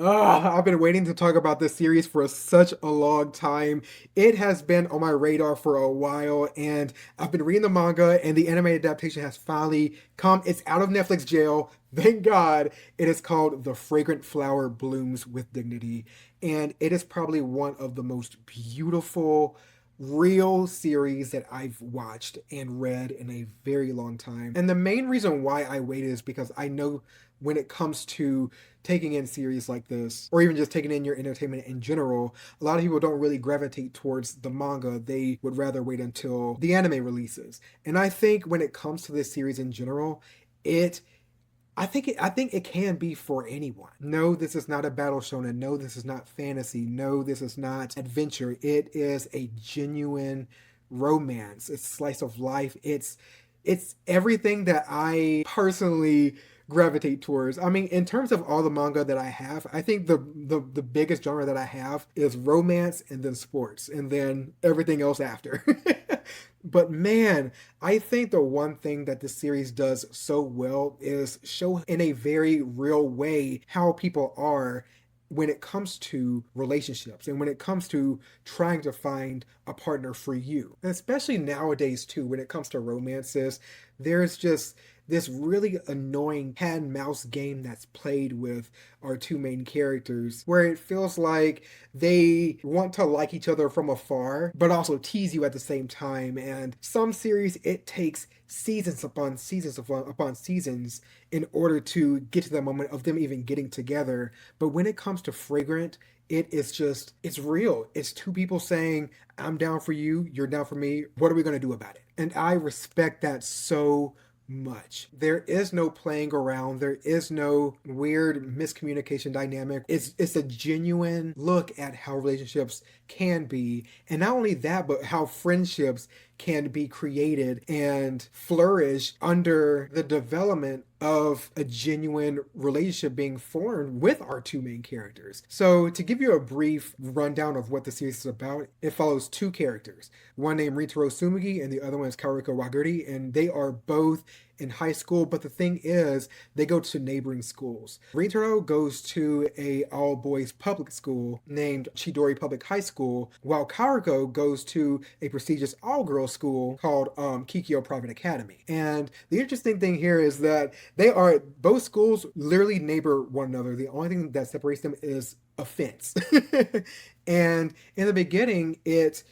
I've been waiting to talk about this series for such a long time. It has been on my radar for a while, and I've been reading the manga, and the anime adaptation has finally come. It's out of Netflix jail. Thank God. It is called The Fragrant Flower Blooms with Dignity, and it is probably one of the most beautiful real series that I've watched and read in a very long time. And the main reason why I waited is because I know when it comes to taking in series like this, or even just taking in your entertainment in general, a lot of people don't really gravitate towards the manga. They would rather wait until the anime releases. And I think when it comes to this series in general, it I think it can be for anyone. No, this is not a battle shonen. No, this is not fantasy. No, this is not adventure. It is a genuine romance. It's slice of life. It's everything that I personally gravitate towards. I mean, in terms of all the manga that I have, I think the biggest genre that I have is romance and then sports and then everything else after. But man, I think the one thing that this series does so well is show in a very real way how people are when it comes to relationships and when it comes to trying to find a partner for you. And especially nowadays, too, when it comes to romances, there's just this really annoying cat and mouse game that's played with our two main characters where it feels like they want to like each other from afar but also tease you at the same time. And some series, it takes seasons upon seasons upon seasons in order to get to the moment of them even getting together. But when it comes to Fragrant, it is just, it's real. It's two people saying, I'm down for you, you're down for me, what are we going to do about it? And I respect that so much. There is no playing around. There is no weird miscommunication dynamic. It's a genuine look at how relationships can be. And not only that, but how friendships can be created and flourish under the development of a genuine relationship being formed with our two main characters. So, to give you a brief rundown of what the series is about, it follows two characters, one named Ritaro Sumugi and the other one is Kariko Waguri, and they are both in high school, but the thing is, they go to neighboring schools. Ritaro goes to a all-boys public school named Chidori Public High School, while Kariko goes to a prestigious all-girls school called Kikyo Private Academy. And the interesting thing here is that both schools literally neighbor one another. The only thing that separates them is a fence. And in the beginning, it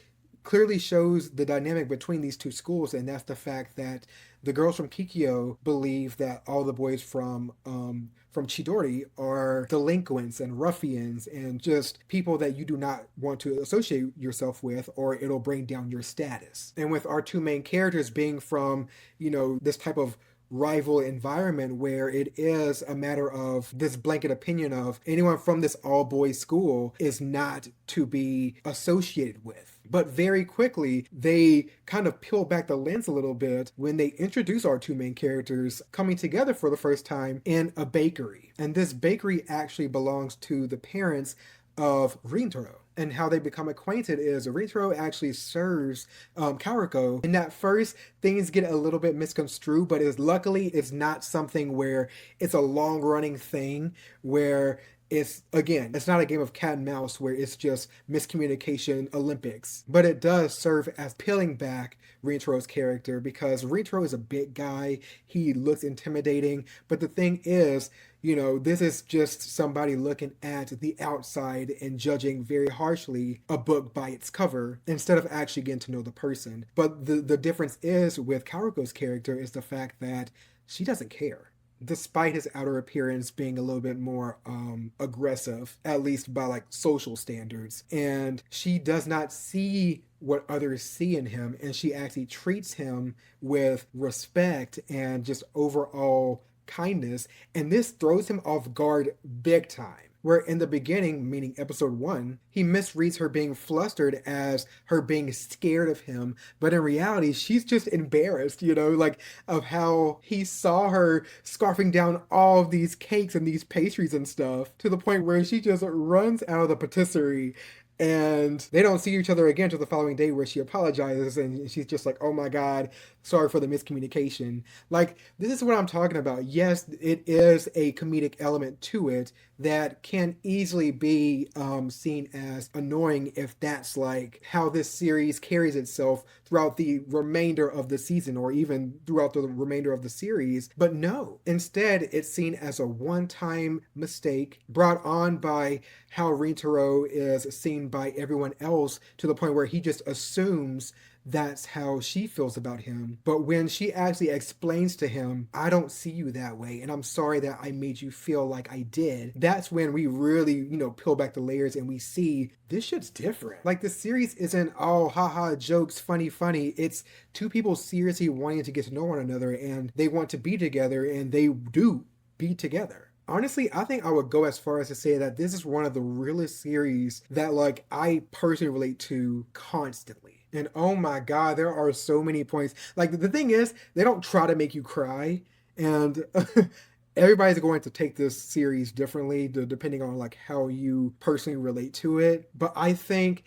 clearly shows the dynamic between these two schools, and that's the fact that the girls from Kikyo believe that all the boys from Chidori are delinquents and ruffians and just people that you do not want to associate yourself with, or it'll bring down your status. And with our two main characters being from, this type of rival environment where it is a matter of this blanket opinion of anyone from this all boys school is not to be associated with. But very quickly, they kind of peel back the lens a little bit when they introduce our two main characters coming together for the first time in a bakery. And this bakery actually belongs to the parents of Rintaro. And how they become acquainted is Rintaro actually serves Kariko. And at first, things get a little bit misconstrued, but luckily it's not something where it's a long running thing where it's not a game of cat and mouse where it's just miscommunication Olympics, but it does serve as peeling back Rintaro's character because Rintaro is a big guy. He looks intimidating, but the thing is, this is just somebody looking at the outside and judging very harshly a book by its cover instead of actually getting to know the person. But the difference is with Kariko's character is the fact that she doesn't care, despite his outer appearance being a little bit more aggressive, at least by like social standards. And she does not see what others see in him, and she actually treats him with respect and just overall kindness. And this throws him off guard big time. Where in the beginning, meaning episode 1, he misreads her being flustered as her being scared of him. But in reality, she's just embarrassed, of how he saw her scarfing down all of these cakes and these pastries and stuff to the point where she just runs out of the patisserie. And they don't see each other again till the following day where she apologizes and she's just like, oh my God, Sorry for the miscommunication. Like, this is what I'm talking about. Yes, it is a comedic element to it that can easily be seen as annoying if that's like how this series carries itself throughout the remainder of the season or even throughout the remainder of the series. But no, instead, it's seen as a one time mistake brought on by how Rintaro is seen by everyone else to the point where he just assumes that's how she feels about him. But when she actually explains to him, I don't see you that way, and I'm sorry that I made you feel like I did, that's when we really, peel back the layers and we see this shit's different. Like, the series isn't all haha jokes, funny. It's two people seriously wanting to get to know one another, and they want to be together, and they do be together. Honestly, I think I would go as far as to say that this is one of the realest series that, like, I personally relate to constantly. And oh my god, there are so many points. Like, the thing is, they don't try to make you cry, and everybody's going to take this series differently depending on like how you personally relate to it. But I think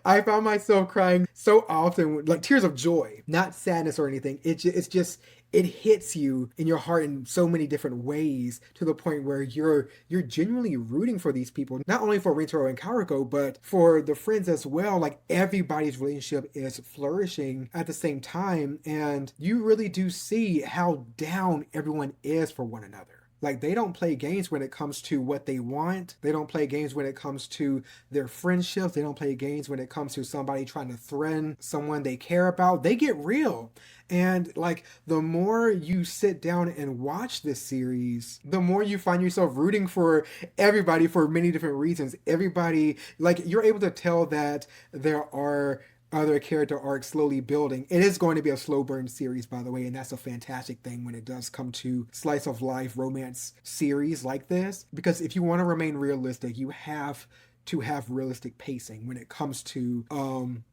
I found myself crying so often, like tears of joy, not sadness or anything. It's just it hits you in your heart in so many different ways to the point where you're genuinely rooting for these people, not only for Rintaro and Karako, but for the friends as well. Like, everybody's relationship is flourishing at the same time, and you really do see how down everyone is for one another. Like, they don't play games when it comes to what they want. They don't play games when it comes to their friendships. They don't play games when it comes to somebody trying to threaten someone they care about. They get real. And like, the more you sit down and watch this series, the more you find yourself rooting for everybody for many different reasons. Everybody, like, you're able to tell that there are other character arcs slowly building. It is going to be a slow burn series, by the way, and that's a fantastic thing when it does come to slice of life romance series like this. Because if you want to remain realistic, you have to have realistic pacing when it comes to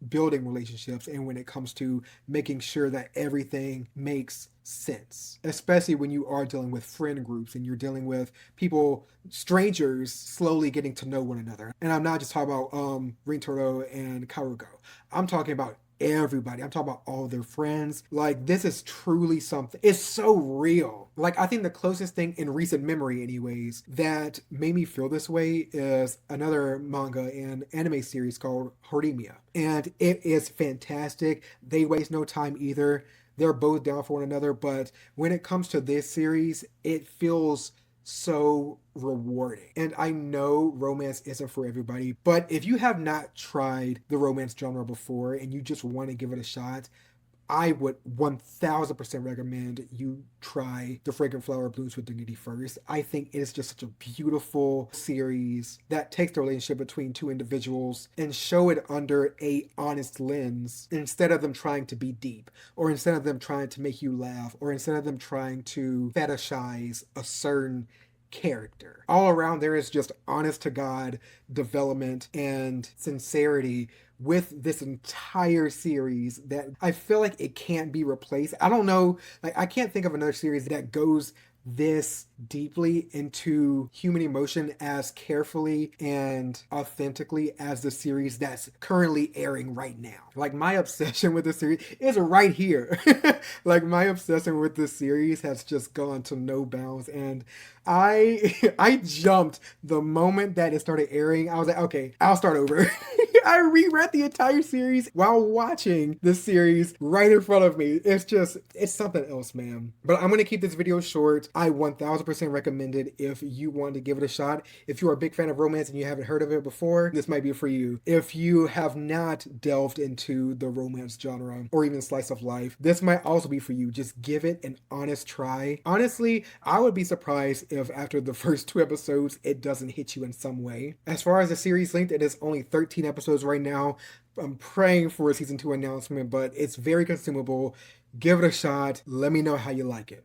building relationships and when it comes to making sure that everything makes sense, especially when you are dealing with friend groups and you're dealing with people, strangers, slowly getting to know one another. And I'm not just talking about Rintaro and Karuko. I'm talking about everybody. I'm talking about all their friends. Like, this is truly something. It's so real. Like, I think the closest thing in recent memory, anyways, that made me feel this way is another manga and anime series called Horimiya. And it is fantastic. They waste no time either. They're both down for one another. But when it comes to this series, it feels so rewarding. And I know romance isn't for everybody, but if you have not tried the romance genre before and you just want to give it a shot, I would 1000% recommend you try the Fragrant Flower Blooms with Dignity first. I think it is just such a beautiful series that takes the relationship between two individuals and show it under a honest lens instead of them trying to be deep, or instead of them trying to make you laugh, or instead of them trying to fetishize a certain character. All around, there is just honest to God development and sincerity with this entire series that I feel like it can't be replaced. I don't know, like, I can't think of another series that goes this deeply into human emotion as carefully and authentically as the series that's currently airing right now. Like, my obsession with this series is right here. Like, my obsession with this series has just gone to no bounds, and I jumped the moment that it started airing. I was like, okay, I'll start over. I reread the entire series while watching the series right in front of me. It's something else, man. But I'm going to keep this video short. I 1000% recommend it if you want to give it a shot. If you're a big fan of romance and you haven't heard of it before, this might be for you. If you have not delved into the romance genre or even slice of life, this might also be for you. Just give it an honest try. Honestly, I would be surprised if after the first 2 episodes, it doesn't hit you in some way. As far as the series length, it is only 13 episodes right now. I'm praying for a season 2 announcement, but it's very consumable. Give it a shot. Let me know how you like it.